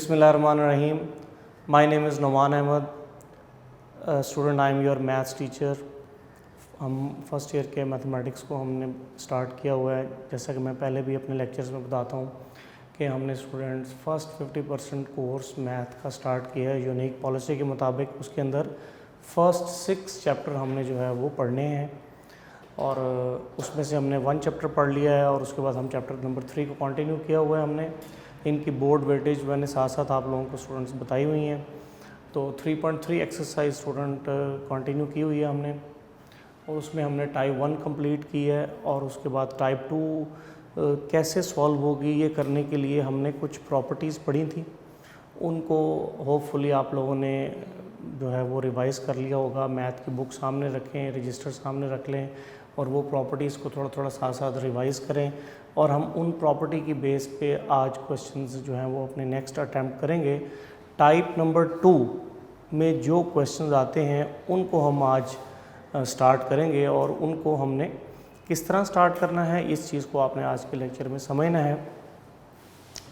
Bismillahirrahmanirrahim. My name is Noman Ahmed. Student I am your maths teacher. हम first year के mathematics को हमने start किया हुआ है। जैसा कि मैं पहले भी अपने लेक्चर्स में बताता हूँ कि हमने स्टूडेंट्स फर्स्ट 50% कोर्स मैथ का स्टार्ट किया है यूनिक पॉलिसी के मुताबिक। उसके अंदर फर्स्ट 6 चैप्टर हमने जो है वो पढ़ने हैं और उसमें से हमने 1 चैप्टर पढ़ लिया है और उसके बाद हम चैप्टर नंबर 3 को कंटिन्यू किया हुआ है। हमने इनकी बोर्ड वेटेज मैंने साथ साथ आप लोगों को स्टूडेंट्स बताई हुई हैं। तो 3.3 एक्सरसाइज स्टूडेंट कंटिन्यू की हुई है हमने और उसमें हमने टाइप 1 कंप्लीट की है और उसके बाद टाइप 2 कैसे सॉल्व होगी ये करने के लिए हमने कुछ प्रॉपर्टीज़ पढ़ी थी। उनको होपफुली आप लोगों ने जो है वो रिवाइज़ कर लिया होगा। मैथ की बुक सामने रखें, रजिस्टर सामने रख लें और वो प्रॉपर्टीज़ को थोड़ा थोड़ा साथ साथ रिवाइज़ करें और हम उन प्रॉपर्टी की बेस पे आज क्वेश्चंस जो हैं वो अपने नेक्स्ट अटैम्प्ट करेंगे। टाइप नंबर 2 में जो क्वेश्चंस आते हैं उनको हम आज स्टार्ट करेंगे और उनको हमने किस तरह स्टार्ट करना है इस चीज़ को आपने आज के लेक्चर में समझना है।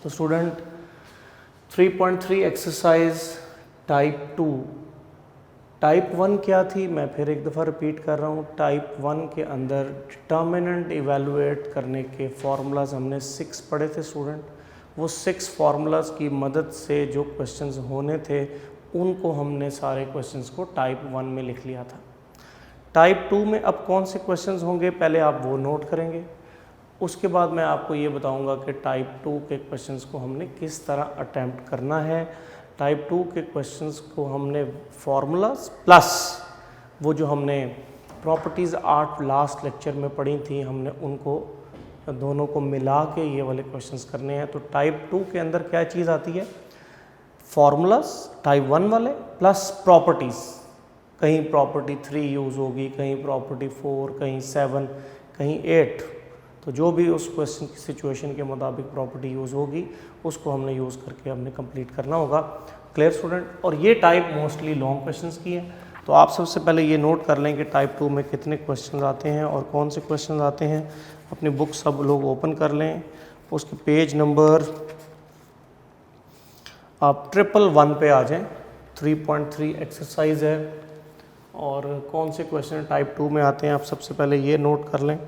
तो स्टूडेंट 3.3 एक्सरसाइज टाइप 2। टाइप 1 क्या थी, मैं फिर एक दफ़ा रिपीट कर रहा हूँ। टाइप 1 के अंदर डिटर्मिनेंट इवेलुएट करने के फार्मूलाज हमने 6 पढ़े थे स्टूडेंट। वो 6 फार्मूलाज की मदद से जो क्वेश्चंस होने थे उनको हमने सारे क्वेश्चंस को टाइप 1 में लिख लिया था। टाइप 2 में अब कौन से क्वेश्चंस होंगे पहले आप वो नोट करेंगे। उसके बाद मैं आपको ये बताऊंगा कि टाइप 2 के क्वेश्चंस को हमने किस तरह अटैम्प्ट करना है। टाइप 2 के क्वेश्चंस को हमने फार्मूलाज प्लस वो जो हमने प्रॉपर्टीज़ 8 लास्ट लेक्चर में पढ़ी थी हमने उनको दोनों को मिला के ये वाले क्वेश्चंस करने हैं। तो टाइप 2 के अंदर क्या चीज़ आती है, फार्मूलाज टाइप 1 वाले प्लस प्रॉपर्टीज़। कहीं प्रॉपर्टी 3 यूज़ होगी, कहीं प्रॉपर्टी 4, कहीं 7, कहीं 8। तो जो भी उस क्वेश्चन की सिचुएशन के मुताबिक प्रॉपर्टी यूज़ होगी उसको हमने यूज़ करके हमने कंप्लीट करना होगा। Clear student. और ये टाइप मोस्टली लॉन्ग क्वेश्चंस की है। तो आप सबसे पहले ये नोट कर लें कि टाइप 2 में कितने क्वेश्चन आते हैं और कौन से क्वेश्चन आते हैं। अपनी बुक सब लोग ओपन कर लें, उसके पेज नंबर आप 111 पे आ जाएं। 3.3 एक्सरसाइज है और कौन से क्वेश्चन टाइप 2 में आते हैं आप सबसे पहले ये नोट कर लें।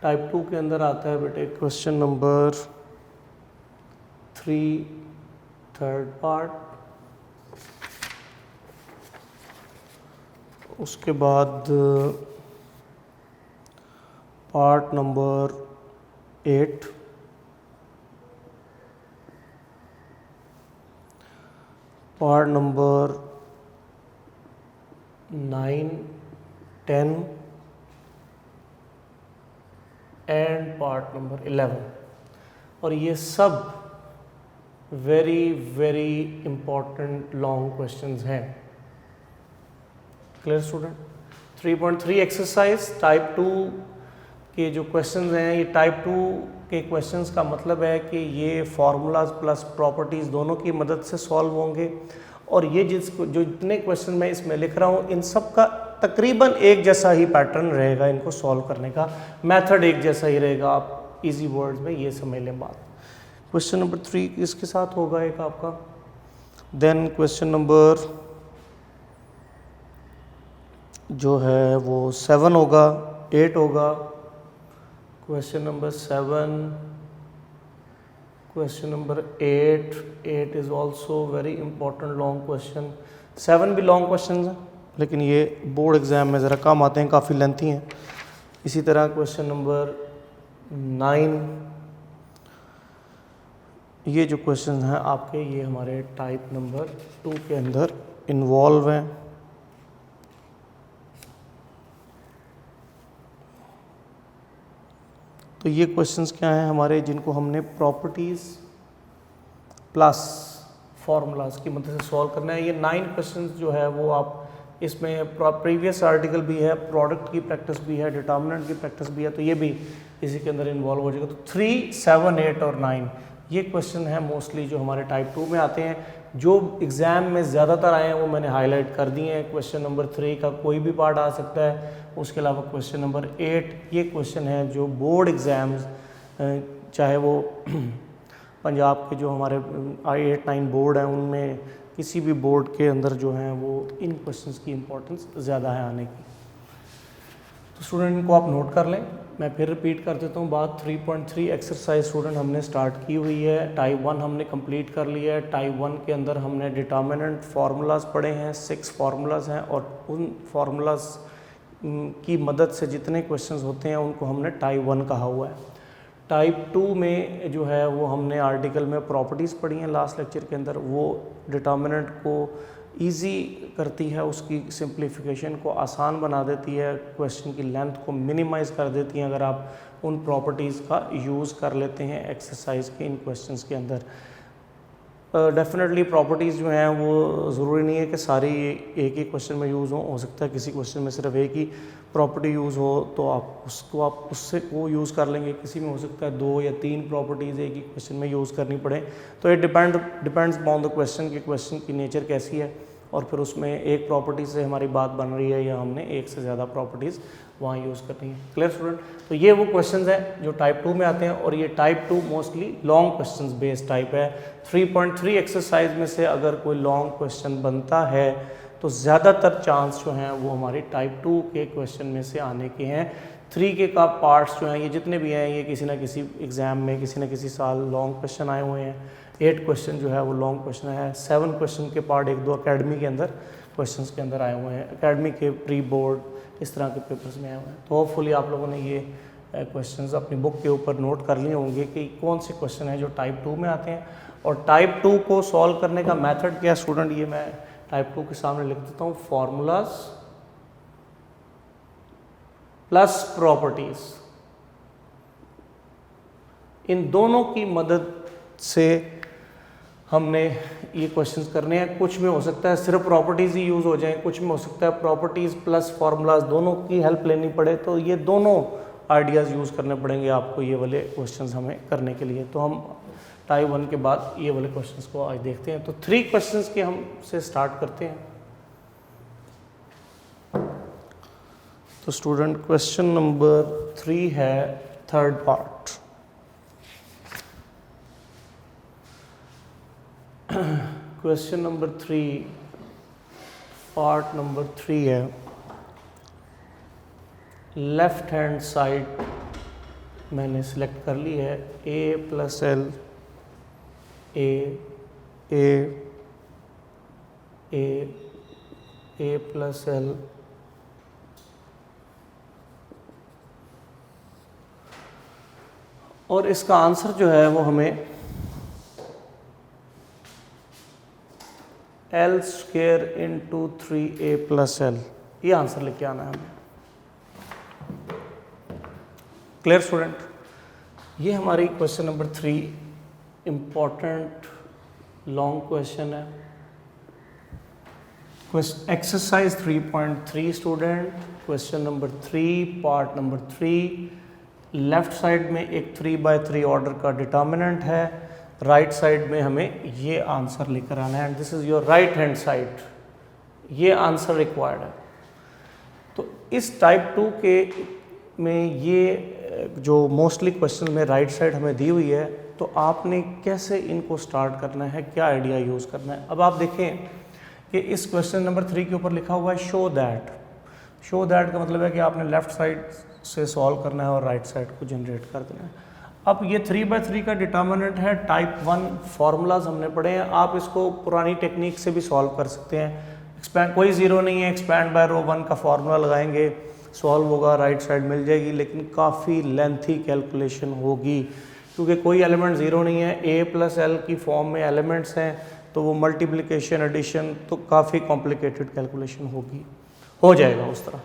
टाइप 2 के अंदर आता है बेटे क्वेश्चन नंबर 3 थर्ड पार्ट, उसके बाद part number 8, part number 9, 10 and part number 11। और ये सब very very important long questions हैं। Clear student. 3.3 एक्सरसाइज टाइप 2 के जो क्वेश्चंस हैं ये टाइप 2 के क्वेश्चंस का मतलब है कि ये फार्मूलाज प्लस प्रॉपर्टीज़ दोनों की मदद से सॉल्व होंगे। और ये जो जितने क्वेश्चन मैं इसमें लिख रहा हूँ इन सब का तकरीबन एक जैसा ही पैटर्न रहेगा। इनको सॉल्व करने का मेथड एक जैसा ही रहेगा। आप इजी वर्ड्स में ये समझ लें बात। क्वेश्चन नंबर 3 इसके साथ होगा एक आपका। देन क्वेश्चन नंबर जो है वो 7 होगा, 8 होगा। Question number 7, question number 8 is also very important long question. 7 भी लॉन्ग क्वेश्चन हैं लेकिन ये बोर्ड एग्ज़ाम में ज़रा कम आते हैं, काफ़ी लेंथी हैं। इसी तरह क्वेश्चन नंबर 9, ये जो क्वेश्चन हैं आपके ये हमारे टाइप नंबर 2 के अंदर इन्वॉल्व हैं। तो ये क्वेश्चंस क्या हैं हमारे जिनको हमने प्रॉपर्टीज़ प्लस फार्मूलाज की मदद से सॉल्व करना है। ये 9 क्वेश्चंस जो है वो आप इसमें प्रीवियस आर्टिकल भी है, प्रोडक्ट की प्रैक्टिस भी है, डिटर्मिनेंट की प्रैक्टिस भी है, तो ये भी इसी के अंदर इन्वॉल्व हो जाएगा। तो 3, 7, 8 और 9 ये क्वेश्चन है मोस्टली जो हमारे टाइप 2 में आते हैं। जो एग्ज़ाम में ज़्यादातर आए हैं वो मैंने हाईलाइट कर दिए हैं। क्वेश्चन नंबर 3 का कोई भी पार्ट आ सकता है। उसके अलावा क्वेश्चन नंबर 8 ये क्वेश्चन है जो बोर्ड एग्ज़ाम्स चाहे वो पंजाब के जो हमारे 8-9 बोर्ड हैं उनमें किसी भी बोर्ड के अंदर जो हैं वो इन क्वेश्चंस की इम्पोर्टेंस ज़्यादा है आने की। तो स्टूडेंट इनको आप नोट कर लें। मैं फिर रिपीट कर देता हूँ बात। 3.3 एक्सरसाइज स्टूडेंट हमने स्टार्ट की हुई है। टाइप 1 हमने कंप्लीट कर लिया है। टाइप 1 के अंदर हमने डिटर्मिनेंट फार्मूलाज पढ़े हैं, 6 फार्मूलाज हैं और उन फार्मूलाज की मदद से जितने क्वेश्चंस होते हैं उनको हमने टाइप 1 कहा हुआ है। टाइप 2 में जो है वो हमने आर्टिकल में प्रॉपर्टीज़ पढ़ी हैं लास्ट लेक्चर के अंदर। वो डिटर्मिनेंट को इजी करती है, उसकी सिंप्लीफिकेशन को आसान बना देती है, क्वेश्चन की लेंथ को मिनिमाइज़ कर देती हैं अगर आप उन प्रॉपर्टीज़ का यूज़ कर लेते हैं एक्सरसाइज के इन क्वेश्चंस के अंदर। डेफिनेटली प्रॉपर्टीज़ जो हैं वो ज़रूरी नहीं है कि सारी एक ही क्वेश्चन में यूज़ हो सकता है किसी क्वेश्चन में सिर्फ एक ही प्रॉपर्टी यूज़ हो तो आप उससे वो यूज़ कर लेंगे। किसी में हो सकता है 2 या 3 प्रॉपर्टीज़ एक ही क्वेश्चन में यूज़ करनी पड़े। तो ये डिपेंड्स अपॉन द क्वेश्चन कि क्वेश्चन की नेचर कैसी है और फिर उसमें एक प्रॉपर्टी से हमारी बात बन रही है या हमने एक से ज़्यादा प्रॉपर्टीज़ वहाँ यूज़ करनी है। Clear student? तो ये वो क्वेश्चंस हैं जो टाइप 2 में आते हैं और ये type 2 mostly long questions based type है। 3.3 एक्सरसाइज में से अगर कोई लॉन्ग क्वेश्चन बनता है तो ज़्यादातर चांस जो हैं वो हमारे टाइप 2 के क्वेश्चन में से आने के हैं। 3 के का पार्ट्स जो हैं ये जितने भी हैं ये किसी ना किसी एग्ज़ाम में किसी न किसी साल लॉन्ग क्वेश्चन आए हुए हैं। 8 क्वेश्चन जो है वो लॉन्ग क्वेश्चन है। 7 क्वेश्चन के पार्ट 1-2 अकेडमी के अंदर क्वेश्चंस के अंदर आए हुए हैं, अकेडमी के प्री बोर्ड इस तरह के पेपर्स में आए हुए हैं। तो होपफुली आप लोगों ने ये क्वेश्चंस अपनी बुक के ऊपर नोट कर लिए होंगे कि कौन से क्वेश्चन हैं जो टाइप 2 में आते हैं। और टाइप 2 को सॉल्व करने का मेथड क्या स्टूडेंट, ये मैं टाइप 2 के सामने लिख देता हूँ। फॉर्मूलाज प्लस प्रॉपर्टीज, इन दोनों की मदद से हमने ये क्वेश्चंस करने हैं। कुछ में हो सकता है सिर्फ प्रॉपर्टीज़ ही यूज़ हो जाएं, कुछ में हो सकता है प्रॉपर्टीज़ प्लस फार्मूलाज दोनों की हेल्प लेनी पड़े। तो ये दोनों आइडियाज़ यूज़ करने पड़ेंगे आपको ये वाले क्वेश्चंस हमें करने के लिए। तो हम टाइप 1 के बाद ये वाले क्वेश्चंस को आज देखते हैं। तो 3 क्वेश्चंस के हम से स्टार्ट करते हैं। तो स्टूडेंट क्वेश्चन नंबर 3 है third part. Question number 3 part number 3 है लेफ्ट हैंड साइड मैंने सिलेक्ट कर ली है a + l a + l और इसका आंसर जो है वो हमें l² × 3a + l ये आंसर लेके आना है हमें। Clear student? ये हमारी question number 3 important long question है। Exercise 3.3 student, question number 3 part number 3। Left side में एक 3/3 ऑर्डर का डिटर्मिनेंट है, राइट साइड में हमें ये आंसर लेकर आना है। And this is your right hand side, ये आंसर रिक्वायर्ड है। तो इस टाइप 2 के में ये जो मोस्टली क्वेश्चन में राइट साइड हमें दी हुई है, तो आपने कैसे इनको स्टार्ट करना है, क्या आइडिया यूज़ करना है। अब आप देखें कि इस क्वेश्चन नंबर 3 के ऊपर लिखा हुआ है शो दैट। शो दैट का मतलब है कि आपने लेफ्ट साइड से सॉल्व करना है और राइट साइड को जनरेट कर देना है। अब ये 3/3 का डिटर्मिनेंट है, टाइप 1 फार्मूलाज हमने पढ़े हैं। आप इसको पुरानी टेक्निक से भी सॉल्व कर सकते हैं। एक्सपैंड कोई ज़ीरो नहीं है, एक्सपैंड बाय रो 1 का फार्मूला लगाएंगे, सॉल्व होगा, राइट साइड मिल जाएगी। लेकिन काफ़ी लेंथी कैलकुलेशन होगी क्योंकि कोई एलिमेंट ज़ीरो नहीं है। a + l की फॉर्म में एलिमेंट्स हैं तो वो मल्टीप्लिकेशन एडिशन तो काफ़ी कॉम्प्लिकेटेड कैलकुलेशन होगी, हो जाएगा उस तरह।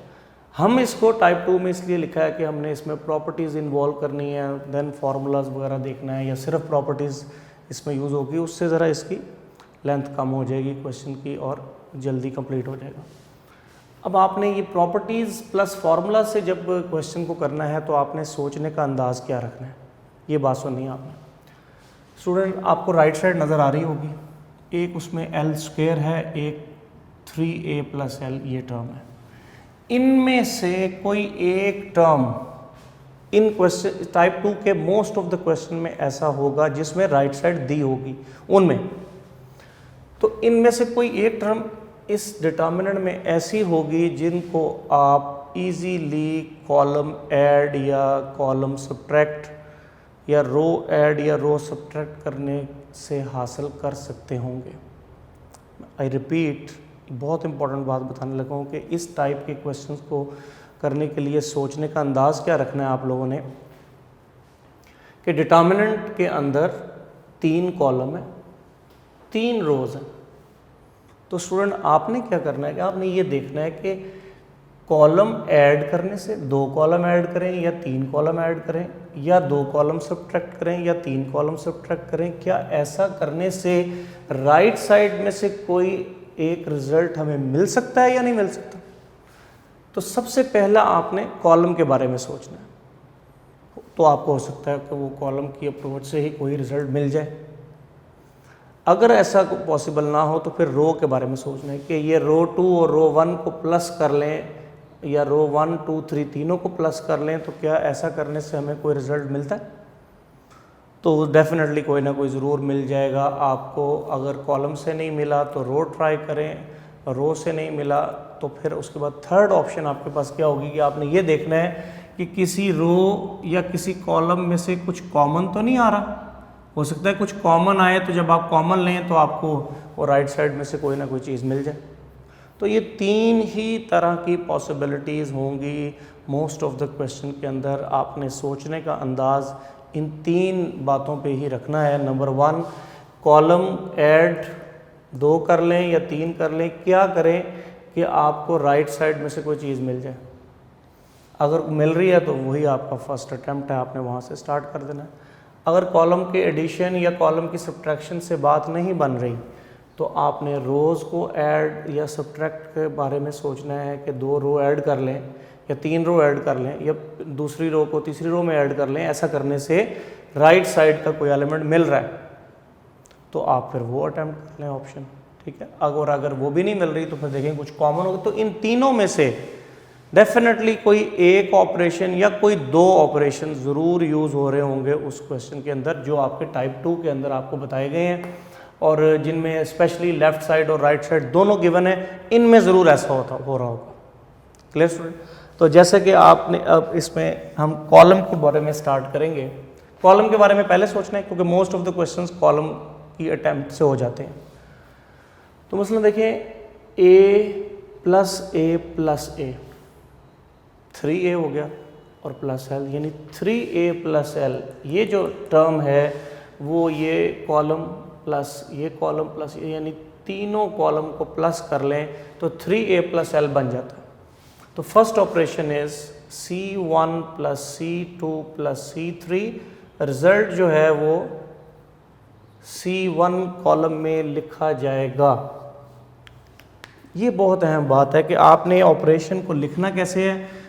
हम इसको टाइप 2 में इसलिए लिखा है कि हमने इसमें प्रॉपर्टीज़ इन्वॉल्व करनी है, देन फार्मूलाज वगैरह देखना है, या सिर्फ प्रॉपर्टीज़ इसमें यूज़ होगी, उससे ज़रा इसकी लेंथ कम हो जाएगी क्वेश्चन की और जल्दी कंप्लीट हो जाएगा। अब आपने ये प्रॉपर्टीज़ प्लस फार्मूला से जब क्वेश्चन को करना है तो आपने सोचने का अंदाज़ क्या रखना है, ये बात सुननी है आपने। स्टूडेंट आपको राइट साइड नज़र आ रही होगी, एक उसमें l² है, एक 3a + l ये टर्म है। इनमें से कोई एक टर्म इन क्वेश्चन टाइप 2 के मोस्ट ऑफ द क्वेश्चन में ऐसा होगा जिसमें राइट साइड दी होगी उनमें। तो इनमें से कोई एक टर्म इस डिटर्मिनेंट में ऐसी होगी जिनको आप इजीली कॉलम ऐड या कॉलम सब्ट्रैक्ट या रो ऐड या रो सब्ट्रैक्ट करने से हासिल कर सकते होंगे। आई रिपीट, बहुत इंपॉर्टेंट बात बताने लगा हूँ कि इस टाइप के क्वेश्चंस को करने के लिए सोचने का अंदाज़ क्या रखना है आप लोगों ने कि डिटर्मिनेंट के अंदर 3 कॉलम है, 3 रोज़ हैं। तो स्टूडेंट आपने क्या करना है कि आपने ये देखना है कि कॉलम ऐड करने से 2 कॉलम ऐड करें या 3 कॉलम ऐड करें, या 2 कॉलम सब्ट्रैक्ट करें या 3 कॉलम सब्ट्रैक्ट करें। क्या ऐसा करने से राइट साइड में से कोई एक रिजल्ट हमें मिल सकता है या नहीं मिल सकता? तो सबसे पहला आपने कॉलम के बारे में सोचना है। तो आपको हो सकता है कि वो कॉलम की अप्रोच से ही कोई रिजल्ट मिल जाए। अगर ऐसा पॉसिबल ना हो तो फिर रो के बारे में सोचना है कि ये रो 2 और रो 1 को प्लस कर लें या रो 1, 2, 3 तीनों को प्लस कर लें, तो क्या ऐसा करने से हमें कोई रिजल्ट मिलता है? तो डेफिनेटली कोई ना कोई ज़रूर मिल जाएगा आपको। अगर कॉलम से नहीं मिला तो रो ट्राई करें, रो से नहीं मिला तो फिर उसके बाद थर्ड ऑप्शन आपके पास क्या होगी कि आपने ये देखना है कि किसी रो या किसी कॉलम में से कुछ कॉमन तो नहीं आ रहा। हो सकता है कुछ कॉमन आए, तो जब आप कॉमन लें तो आपको वो राइट साइड में से कोई ना कोई चीज़ मिल जाए। तो ये 3 ही तरह की पॉसिबिलिटीज़ होंगी मोस्ट ऑफ द क्वेश्चन के अंदर। आपने सोचने का अंदाज़ इन 3 बातों पे ही रखना है। नंबर 1, कॉलम ऐड 2 कर लें या 3 कर लें, क्या करें कि आपको राइट साइड में से कोई चीज़ मिल जाए। अगर मिल रही है तो वही आपका फर्स्ट अटैम्प्ट है, आपने वहाँ से स्टार्ट कर देना है। अगर कॉलम के एडिशन या कॉलम की सब्ट्रैक्शन से बात नहीं बन रही तो आपने रोज़ को ऐड या सब्ट्रैक्ट के बारे में सोचना है कि 2 रो ऐड कर लें या 3 रो ऐड कर लें या दूसरी रो को तीसरी रो में ऐड कर लें। ऐसा करने से राइट साइड का कोई एलिमेंट मिल रहा है तो आप फिर वो अटैम्प्ट कर लें ऑप्शन, ठीक है। अगर वो भी नहीं मिल रही तो फिर देखें कुछ कॉमन होगा। तो इन तीनों में से डेफिनेटली कोई एक ऑपरेशन या कोई 2 ऑपरेशन ज़रूर यूज़ हो रहे होंगे उस क्वेश्चन के अंदर जो आपके टाइप 2 के अंदर आपको बताए गए हैं, और जिनमें स्पेशली लेफ्ट साइड और राइट साइड दोनों गिवन है, इनमें ज़रूर ऐसा हो रहा होगा। Clear student? तो जैसे कि आपने अब इसमें हम कॉलम के बारे में स्टार्ट करेंगे। कॉलम के बारे में पहले सोचना है क्योंकि most of the questions column की अटैम्प्ट से हो जाते हैं। तो मसलन देखें, a plus a plus a, 3a हो गया और प्लस l, यानी 3a प्लस l। ये जो टर्म है वो ये कॉलम प्लस ये कॉलम प्लस ये, यानी तीनों कॉलम को प्लस कर लें तो 3a प्लस l बन जाता है। तो first operation is c1 plus c2 plus c3। Result जो है वो c1 कॉलम में लिखा जाएगा। ये बहुत अहम बात है कि आपने ऑपरेशन को लिखना कैसे है।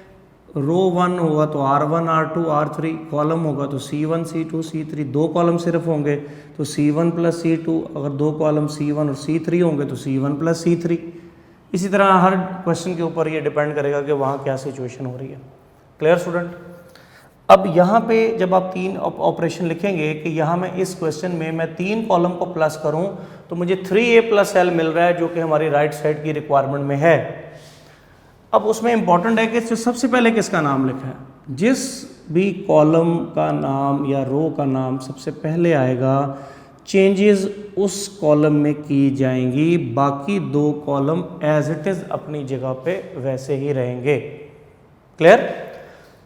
रो 1 होगा तो r1 r2 r3, कॉलम होगा तो c1 c2 c3, 2 कॉलम सिर्फ होंगे तो c1 प्लस c2, अगर 2 कॉलम c1 और c3 होंगे तो c1 प्लस c3। इसी तरह हर क्वेश्चन के ऊपर ये डिपेंड करेगा कि वहाँ क्या सिचुएशन हो रही है। Clear student? अब यहाँ पे जब आप 3 ऑपरेशन लिखेंगे कि यहाँ मैं इस क्वेश्चन में मैं 3 कॉलम को प्लस करूँ तो मुझे 3a प्लस l मिल रहा है जो कि हमारी राइट साइड की रिक्वायरमेंट में है। अब उसमें इंपॉर्टेंट है कि सबसे पहले किसका नाम लिखा है। जिस भी कॉलम का नाम या रो का नाम सबसे पहले आएगा, चेंजेस उस कॉलम में की जाएंगी, बाकी 2 कॉलम एज इट इज़ अपनी जगह पे वैसे ही रहेंगे। क्लियर?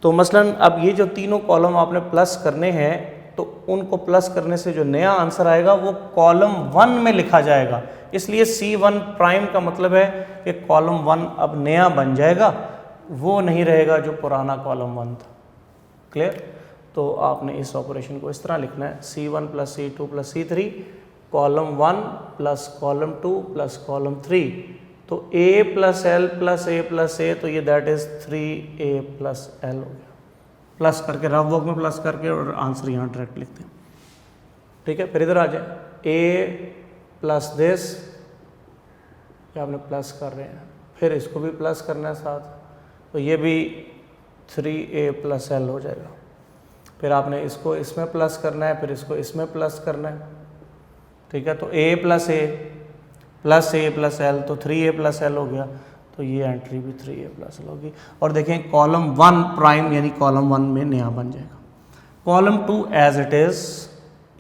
तो मसलन अब ये जो तीनों कॉलम आपने प्लस करने हैं तो उनको प्लस करने से जो नया आंसर आएगा वो कॉलम 1 में लिखा जाएगा। इसलिए C1 प्राइम का मतलब है कि कॉलम 1 अब नया बन जाएगा, वो नहीं रहेगा जो पुराना कॉलम 1 था। क्लियर? तो आपने इस ऑपरेशन को इस तरह लिखना है, C1 plus C2 plus C3, column 1 plus column 2 plus column 3। तो a plus l plus a plus a, तो ये that is 3a plus l हो गया। प्लस करके रफ वर्क में प्लस करके और आंसर यहाँ डायरेक्ट लिखते हैं। ठीक है, फिर इधर आ जाए, a प्लस दिस, ये आपने प्लस कर रहे हैं, फिर इसको भी प्लस करना है साथ, तो ये भी 3a प्लस l हो जाएगा। फिर आपने इसको इसमें प्लस करना है, फिर इसको इसमें प्लस करना है, ठीक है। तो a plus A plus L, तो 3a प्लस एल हो गया, तो ये एंट्री भी 3a प्लस एल होगी। और देखें कॉलम 1 प्राइम यानी कॉलम 1 में नया बन जाएगा। Column 2 as it is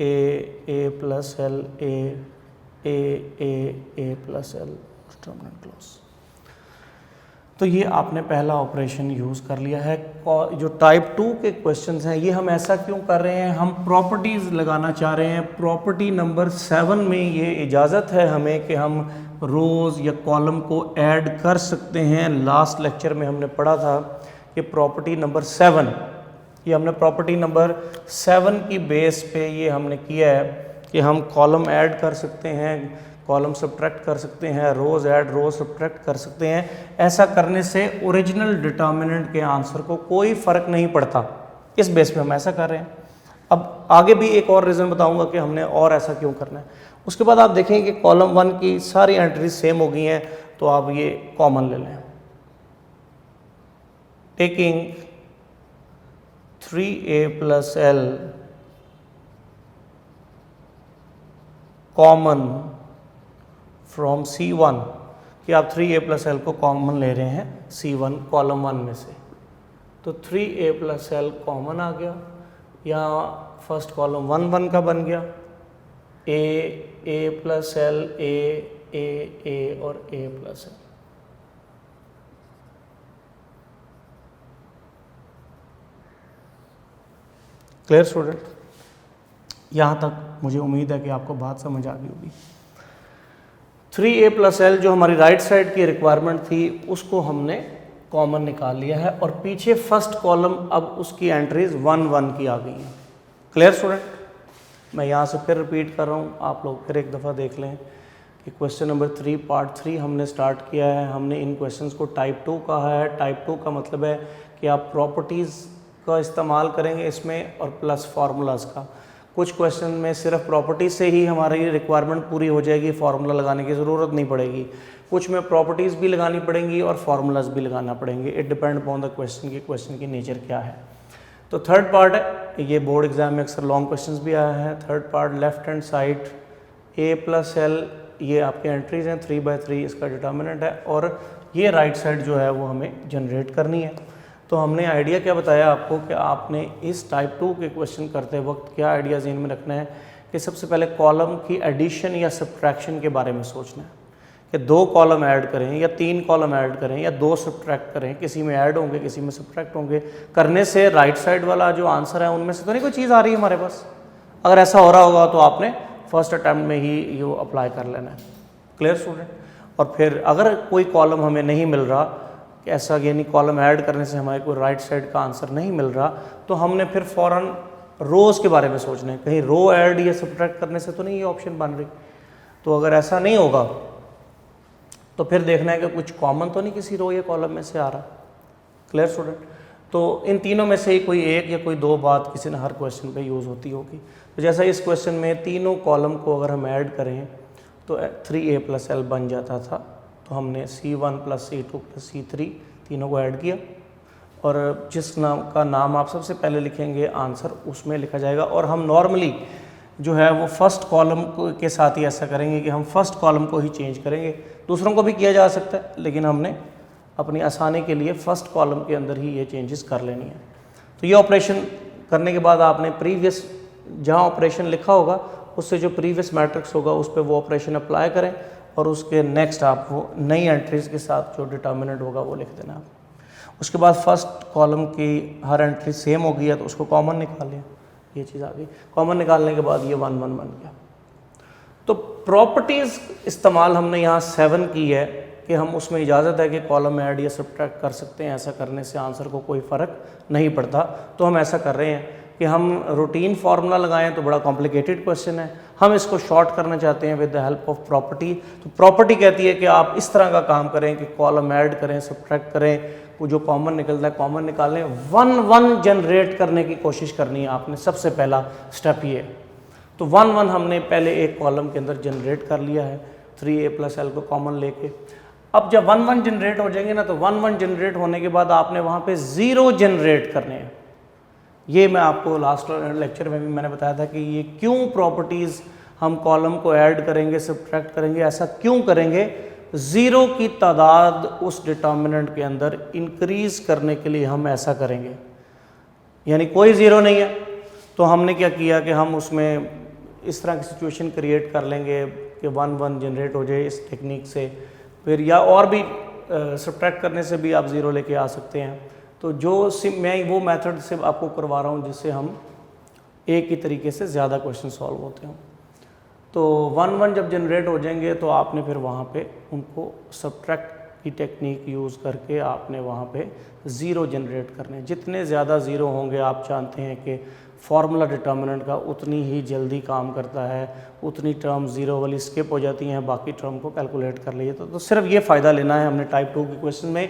a plus L a plus L determinant close. तो ये आपने पहला ऑपरेशन यूज़ कर लिया है। जो टाइप 2 के क्वेश्चंस हैं ये हम ऐसा क्यों कर रहे हैं, हम प्रॉपर्टीज़ लगाना चाह रहे हैं। प्रॉपर्टी नंबर 7 में ये इजाज़त है हमें कि हम रोज़ या कॉलम को ऐड कर सकते हैं। लास्ट लेक्चर में हमने पढ़ा था कि प्रॉपर्टी नंबर 7, ये हमने प्रॉपर्टी नंबर 7 की बेस पे ये हमने किया है कि हम कॉलम ऐड कर सकते हैं, कॉलम सब्ट्रैक्ट कर सकते हैं, रोज़ ऐड रोज़ सब्ट्रैक्ट कर सकते हैं। ऐसा करने से ओरिजिनल डिटर्मिनेंट के आंसर को कोई फ़र्क नहीं पड़ता। इस बेस पे हम ऐसा कर रहे हैं। अब आगे भी एक और रीज़न बताऊंगा कि हमने और ऐसा क्यों करना है। उसके बाद आप देखें कि कॉलम 1 की सारी एंट्रीज सेम हो गई हैं, तो आप ये कॉमन ले लें। Taking 3a plus L common from C1, कि आप 3a प्लस एल को कॉमन ले रहे हैं C1 कॉलम 1 में से, तो 3a प्लस एल कॉमन आ गया। यहाँ फर्स्ट कॉलम 1 1 का बन गया, a प्लस एल a और a plus L. Clear student? यहाँ तक मुझे उम्मीद है कि आपको बात समझ आ गई होगी। 3a प्लस एल जो हमारी राइट साइड की रिक्वायरमेंट थी उसको हमने कॉमन निकाल लिया है, और पीछे फर्स्ट कॉलम अब उसकी एंट्रीज 1 1 की आ गई हैं। Clear student? मैं यहाँ से फिर रिपीट कर रहा हूँ, आप लोग फिर एक दफ़ा देख लें कि क्वेश्चन नंबर 3 पार्ट 3 हमने स्टार्ट किया है। हमने इन क्वेश्चंस को टाइप 2 कहा है। टाइप 2 का मतलब है कि आप प्रॉपर्टीज़ का इस्तेमाल करेंगे इसमें और प्लस फार्मूलाज का। कुछ क्वेश्चन में सिर्फ प्रॉपर्टी से ही हमारी रिक्वायरमेंट पूरी हो जाएगी, फार्मूला लगाने की ज़रूरत नहीं पड़ेगी। कुछ में प्रॉपर्टीज़ भी लगानी पड़ेंगी और फार्मूलाज भी लगाना पड़ेंगे। It depend upon the question की नेचर क्या है। तो थर्ड पार्ट है, ये बोर्ड एग्जाम में अक्सर लॉन्ग क्वेश्चंस भी आया है। Third part left hand side a plus L, ये आपके एंट्रीज हैं 3/3 इसका डिटर्मिनेंट है, और ये राइट साइड जो है वो हमें जनरेट करनी है। तो हमने आइडिया क्या बताया आपको कि आपने इस टाइप 2 के क्वेश्चन करते वक्त क्या आइडिया ज़हन में रखना है कि सबसे पहले कॉलम की एडिशन या सब्ट्रैक्शन के बारे में सोचना है कि 2 कॉलम ऐड करें या 3 कॉलम ऐड करें या 2 सब्ट्रैक्ट करें, किसी में ऐड होंगे किसी में सब्ट्रैक्ट होंगे। करने से राइट साइड वाला जो आंसर है उनमें से तो नहीं कोई चीज़ आ रही है हमारे पास। अगर ऐसा हो रहा होगा तो आपने फर्स्ट अटैम्प्ट में ही ये अप्लाई कर लेना है। Clear student? और फिर अगर कोई कॉलम हमें नहीं मिल रहा, ऐसा यानी कॉलम ऐड करने से हमारे को राइट साइड का आंसर नहीं मिल रहा, तो हमने फिर फ़ौरन रोज़ के बारे में सोचना है, कहीं रो ऐड या सब्ट्रैक्ट करने से तो नहीं ये ऑप्शन बन रही। तो अगर ऐसा नहीं होगा तो फिर देखना है कि कुछ कॉमन तो नहीं किसी रो या कॉलम में से आ रहा। Clear student? तो इन तीनों में से ही कोई एक या कोई 2 बात किसी ने हर क्वेश्चन पे यूज़ होती होगी। तो जैसा इस क्वेश्चन में तीनों कॉलम को अगर हम ऐड करें तो 3a प्लस एल बन जाता था, तो हमने C1 plus C2 plus C3 तीनों को ऐड किया, और जिस नाम का नाम आप सबसे पहले लिखेंगे आंसर उसमें लिखा जाएगा। और हम नॉर्मली जो है वो फर्स्ट कॉलम के साथ ही ऐसा करेंगे कि हम फर्स्ट कॉलम को ही चेंज करेंगे। दूसरों को भी किया जा सकता है, लेकिन हमने अपनी आसानी के लिए फर्स्ट कॉलम के अंदर ही ये चेंजेस कर लेनी है। तो ये ऑपरेशन करने के बाद आपने प्रीवियस जहाँ ऑपरेशन लिखा होगा उससे जो प्रीवियस मैट्रिक्स होगा उस पर वो ऑपरेशन अप्लाई करें, और उसके नेक्स्ट आप वो नई एंट्रीज के साथ जो डिटर्मिनेंट होगा वो लिख देना आप। उसके बाद फर्स्ट कॉलम की हर एंट्री सेम हो गई है तो उसको कॉमन निकाल लिया, ये चीज़ आ गई। कॉमन निकालने के बाद ये 1 1 बन गया। तो प्रॉपर्टीज़ इस्तेमाल हमने यहाँ 7 की है कि हम उसमें इजाज़त है कि कॉलम ऐड या सब्ट्रैक्ट कर सकते हैं। ऐसा करने से आंसर को कोई फ़र्क नहीं पड़ता। तो हम ऐसा कर रहे हैं कि हम रूटीन फार्मूला लगाएं तो बड़ा कॉम्प्लिकेटेड क्वेश्चन है, हम इसको शॉर्ट करना चाहते हैं with the help of property. तो प्रॉपर्टी कहती है कि आप इस तरह का काम करें कि कॉलम ऐड करें, सब्ट्रैक्ट करें, वो जो कॉमन निकलता है कॉमन निकालें, 1 1 जनरेट करने की कोशिश करनी है आपने। सबसे पहला स्टेप ये। तो 1 1 हमने पहले एक कॉलम के अंदर जनरेट कर लिया है 3a प्लस एल को कॉमन लेके। अब जब 1 1 जनरेट हो जाएंगे ना, तो 1 1 जनरेट होने के बाद आपने वहाँ पे 0 जनरेट करने हैं। ये मैं आपको लास्ट लेक्चर में भी मैंने बताया था कि ये क्यों प्रॉपर्टीज़ हम कॉलम को ऐड करेंगे, सब्ट्रैक्ट करेंगे, ऐसा क्यों करेंगे? ज़ीरो की तादाद उस डिटर्मिनेंट के अंदर इंक्रीज करने के लिए हम ऐसा करेंगे। यानी कोई ज़ीरो नहीं है तो हमने क्या किया कि हम उसमें इस तरह की सिचुएशन क्रिएट कर लेंगे कि 1 1 जनरेट हो जाए इस टेक्निक से। फिर या और भी सब्ट्रैक्ट करने से भी आप ज़ीरो लेके आ सकते हैं। तो जो मैं वो मेथड से आपको करवा रहा हूँ जिससे हम एक ही तरीके से ज़्यादा क्वेश्चन सॉल्व होते हैं। तो 1 1 जब जनरेट हो जाएंगे तो आपने फिर वहाँ पे उनको सब्ट्रैक्ट की टेक्निक यूज़ करके आपने वहाँ पे ज़ीरो जनरेट करने हैं। जितने ज़्यादा ज़ीरो होंगे आप जानते हैं कि फार्मूला डिटर्मिनेंट का उतनी ही जल्दी काम करता है, उतनी टर्म ज़ीरो वाली स्किप हो जाती हैं, बाकी टर्म को कैलकुलेट कर लीजिए। तो सिर्फ ये फ़ायदा लेना है हमने टाइप 2 के क्वेश्चन में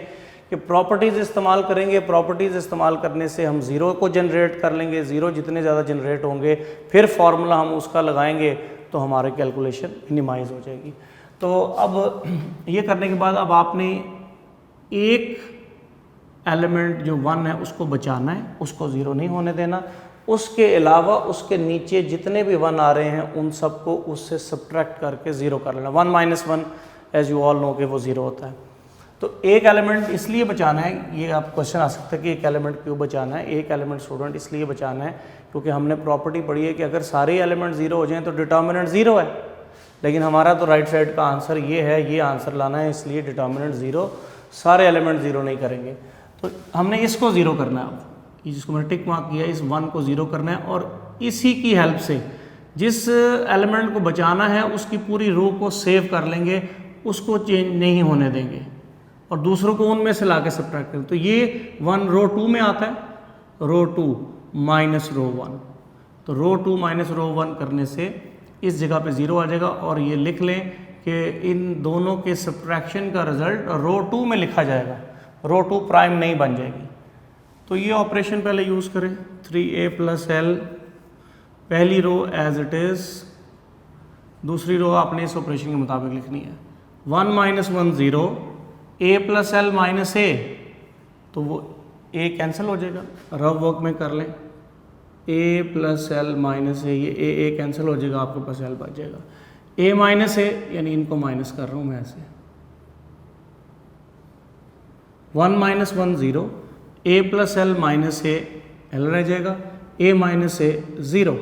कि प्रॉपर्टीज़ इस्तेमाल करेंगे। प्रॉपर्टीज़ इस्तेमाल करने से हम ज़ीरो को जनरेट कर लेंगे। ज़ीरो जितने ज़्यादा जनरेट होंगे फिर फार्मूला हम उसका लगाएंगे तो हमारे कैलकुलेशन मिनिमाइज़ हो जाएगी। तो अब ये करने के बाद अब आपने एक एलिमेंट जो 1 है उसको बचाना है, उसको ज़ीरो नहीं होने देना। उसके अलावा उसके नीचे जितने भी 1 आ रहे हैं उन सबको उससे सब्ट्रैक्ट करके ज़ीरो कर लेना। 1 - 1 एज यू ऑल नो कि वो ज़ीरो होता है। तो एक एलिमेंट इसलिए बचाना है, ये आप क्वेश्चन आ सकता है कि एक एलिमेंट क्यों बचाना है। एक एलिमेंट स्टूडेंट इसलिए बचाना है क्योंकि हमने प्रॉपर्टी पढ़ी है कि अगर सारे एलिमेंट ज़ीरो हो जाएं तो डिटर्मिनेंट ज़ीरो है। लेकिन हमारा तो राइट साइड का आंसर ये है, ये आंसर लाना है, इसलिए डिटर्मिनेंट ज़ीरो, सारे एलिमेंट ज़ीरो नहीं करेंगे। तो हमने इसको ज़ीरो करना है। अब जिसको मैंने टिक मार्क किया, इस 1 को ज़ीरो करना है और इसी की हेल्प से जिस एलिमेंट को बचाना है उसकी पूरी रो को सेव कर लेंगे, उसको चेंज नहीं होने देंगे और दूसरों को उनमें से ला के सब्ट्रैक्ट करें। तो ये 1 रो 2 में आता है, रो 2 माइनस रो 1। तो रो 2 माइनस रो 1 करने से इस जगह पे ज़ीरो आ जाएगा और ये लिख लें कि इन दोनों के सब्ट्रैक्शन का रिजल्ट रो 2 में लिखा जाएगा, रो 2 प्राइम नहीं बन जाएगी। तो ये ऑपरेशन पहले यूज़ करें, 3a + l, पहली रो एज इट इज़, दूसरी रो आपने इस ऑपरेशन के मुताबिक लिखनी है। 1 - 1 0, a + l - a, तो वो a कैंसिल हो जाएगा। रफ वर्क में कर लें, a + l - a, ये a कैंसिल हो जाएगा, आपके पास l बच जाएगा। a - a यानी इनको माइनस कर रहा हूँ मैं ऐसे। 1 - 1 0, a + l - a, l रह जाएगा, a - a 0।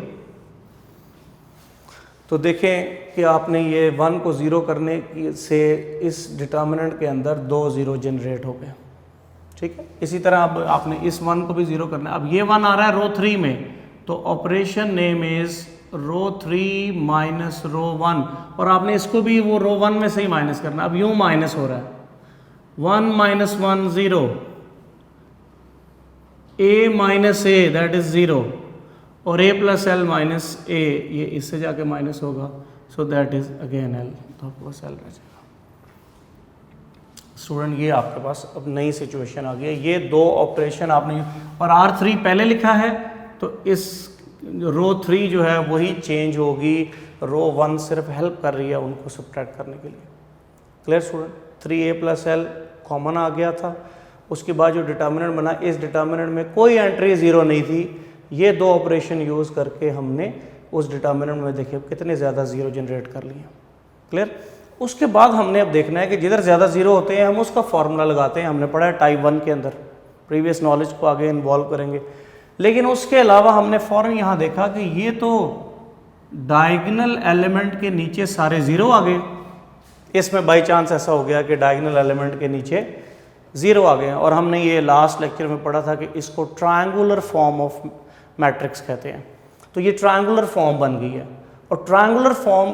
तो देखें कि आपने ये 1 को ज़ीरो करने से इस डिटर्मिनेंट के अंदर 2 ज़ीरो जनरेट हो गए। ठीक है, इसी तरह अब आपने इस 1 को भी ज़ीरो करना है। अब ये 1 आ रहा है रो 3 में, तो operation name is row 3 minus row 1, और आपने इसको भी वो रो 1 में से ही माइनस करना। अब यूँ माइनस हो रहा है, 1 - 1 0, a - a दैट इज़ 0, और a + l - a, ये इससे जाके माइनस होगा, so that is again l, तो आपके पास l रह जाएगा। स्टूडेंट ये आपके पास अब नई सिचुएशन आ गई है। ये दो ऑपरेशन आपने, और R3 पहले लिखा है तो इस रो 3 जो है वही चेंज होगी, रो 1 सिर्फ हेल्प कर रही है उनको सब्ट्रैक्ट करने के लिए। Clear student? 3a + l common आ गया था। उसके बाद जो डिटर्मिनेंट बना, इस डिटर्मिनेंट में कोई एंट्री ज़ीरो नहीं थी। ये दो ऑपरेशन यूज़ करके हमने उस डिटर्मिनेंट में देखिए कितने ज़्यादा ज़ीरो जनरेट कर लिए। क्लियर? उसके बाद हमने अब देखना है कि जिधर ज़्यादा ज़ीरो होते हैं हम उसका फॉर्मूला लगाते हैं। हमने पढ़ा है टाइप 1 के अंदर, प्रीवियस नॉलेज को आगे इन्वॉल्व करेंगे। लेकिन उसके अलावा हमने फ़ौरन यहाँ देखा कि ये तो डायगोनल एलिमेंट के नीचे सारे ज़ीरो आ गए। इसमें बाई चांस ऐसा हो गया कि डायगोनल एलिमेंट के नीचे ज़ीरो आ गए, और हमने ये लास्ट लेक्चर में पढ़ा था कि इसको ट्रायंगुलर फॉर्म ऑफ मैट्रिक्स कहते हैं। तो ये ट्रायंगुलर फॉर्म बन गई है, और ट्रायंगुलर फॉर्म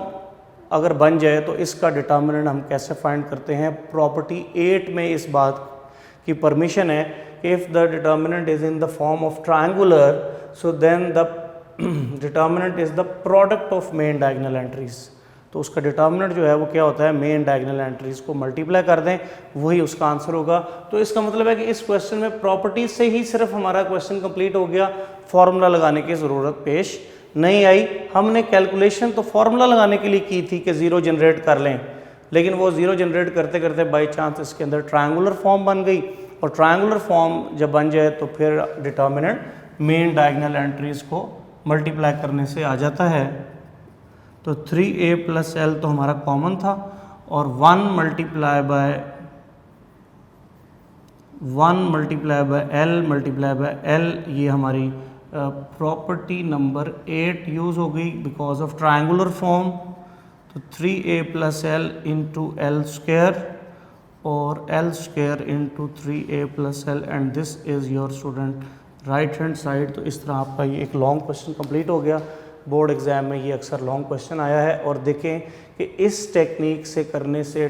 अगर बन जाए तो इसका डिटर्मिनेंट हम कैसे फाइंड करते हैं? प्रॉपर्टी 8 में इस बात की परमिशन है कि if the determinant is in the form of triangular, so then the determinant is the product of main diagonal entries. तो उसका डिटर्मिनेंट जो है वो क्या होता है? मेन डायगोनल एंट्रीज को मल्टीप्लाई कर दें, वही उसका आंसर होगा। तो इसका मतलब है कि इस क्वेश्चन में प्रॉपर्टी से ही सिर्फ हमारा क्वेश्चन कंप्लीट हो गया, फॉर्मूला लगाने की ज़रूरत पेश नहीं आई। हमने कैलकुलेशन तो फॉर्मूला लगाने के लिए की थी कि ज़ीरो जनरेट कर लें, लेकिन वो ज़ीरो जनरेट करते करते बाई चांस इसके अंदर ट्रायंगुलर फॉर्म बन गई, और ट्रायंगुलर फॉर्म जब बन जाए तो फिर डिटर्मिनेंट मेन डायगोनल एंट्रीज को मल्टीप्लाई करने से आ जाता है। तो 3a प्लस एल तो हमारा कॉमन था और 1 मल्टीप्लाई बाय एल ये हमारी प्रॉपर्टी नंबर 8 यूज़ हो गई बिकॉज ऑफ ट्रायंगुलर फॉर्म। तो 3a plus L into L square और L square into 3a plus L and this is your student right hand side. तो इस तरह आपका ये एक लॉन्ग क्वेश्चन कंप्लीट हो गया। बोर्ड एग्ज़ाम में ये अक्सर लॉन्ग क्वेश्चन आया है। और देखें कि इस टेक्निक से करने से,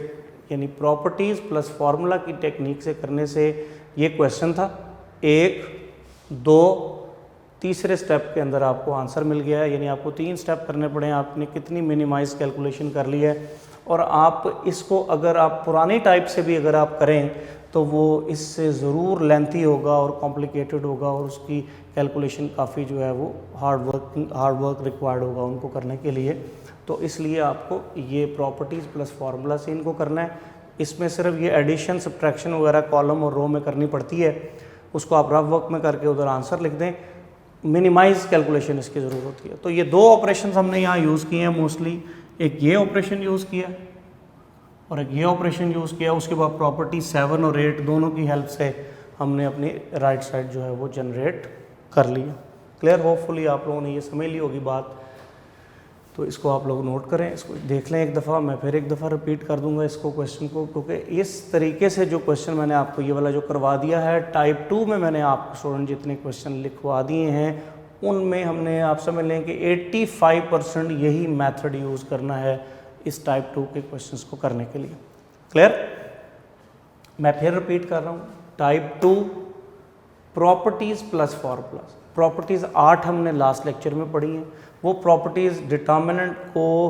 यानी प्रॉपर्टीज़ प्लस फार्मूला की टेक्निक से करने से ये क्वेश्चन था 1, 2, तीसरे स्टेप के अंदर आपको आंसर मिल गया है। यानी आपको 3 स्टेप करने पड़े हैं। आपने कितनी मिनिमाइज कैलकुलेशन कर ली है। और आप इसको अगर आप पुरानी टाइप से भी अगर आप करें तो वो इससे ज़रूर लेंथी होगा और कॉम्प्लिकेटेड होगा और उसकी कैलकुलेशन काफ़ी जो है वो हार्ड वर्क रिक्वायर्ड होगा उनको करने के लिए। तो इसलिए आपको ये प्रॉपर्टीज़ प्लस फार्मूला से इनको करना है। इसमें सिर्फ ये एडिशन सब्ट्रैक्शन वगैरह कॉलम और रो में करनी पड़ती है, उसको आप रफ वर्क में करके उधर आंसर लिख दें। मिनिमाइज कैलकुलेशन इसकी ज़रूरत होती है। तो ये 2 ऑपरेशन हमने यहाँ यूज़ किए हैं मोस्टली। एक ये ऑपरेशन यूज़ किया और एक ये ऑपरेशन यूज़ किया। उसके बाद प्रॉपर्टी 7 और 8 दोनों की हेल्प से हमने अपनी राइट साइड जो है वो जनरेट कर लिया। क्लियर? होपफुली आप लोगों ने ये समझ ली होगी बात। तो इसको आप लोग नोट करें, इसको देख लें एक दफ़ा। मैं फिर एक दफ़ा रिपीट कर दूंगा इसको क्वेश्चन को, क्योंकि इस तरीके से जो क्वेश्चन मैंने आपको ये वाला जो करवा दिया है टाइप 2 में, मैंने आपको स्टूडेंट जितने क्वेश्चन लिखवा दिए हैं उनमें हमने आप समझ लें कि 85% यही मेथड यूज़ करना है इस टाइप 2 के क्वेश्चंस को करने के लिए। क्लियर? मैं फिर रिपीट कर रहा हूँ। Type 2 properties plus formulas. Properties 8 हमने लास्ट लेक्चर में पढ़ी हैं। वो प्रॉपर्टीज़ डिटर्मिनेंट को